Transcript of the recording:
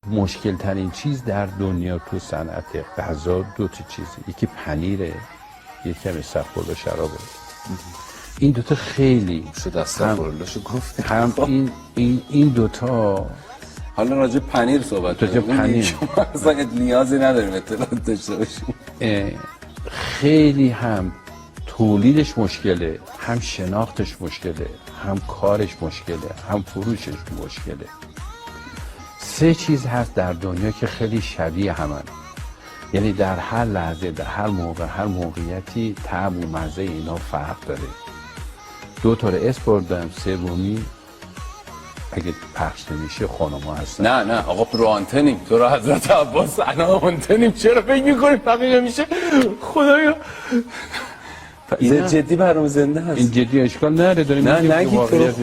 مشکل ترین چیز در دنیا تو صنعت غذا دو تا چیزه، یکی پنیره، یکی کمی استغفرالله شرابه. این دوتا خیلی شد استغفراللهشو گفت. هم این دوتا. حالا راجع پنیر صحبت راجع پنیر شما اصلا نیازی نداریم اطلاعات داشته باشیم. خیلی هم تولیدش مشکله، هم شناختش مشکله، هم کارش مشکله، هم فروشش مشکله. سه چیز هست در دنیا که خیلی شبیه همن، یعنی در هر لحظه، در هر موقع، هر موقعیتی طعم و مزه اینا فرق داره. دو تا رو اسم بردم، سومی اگه پخش نمیشه خانم‌ها هستن. نه آقا رو آنتنیم، تو رو حضرت عباس انا آنتنیم، چرا فکر می‌کنی فقیه میشه؟ خدایا این جدی برام زنده هست. این جدی اشکال نداره، داریم نه نگید تو.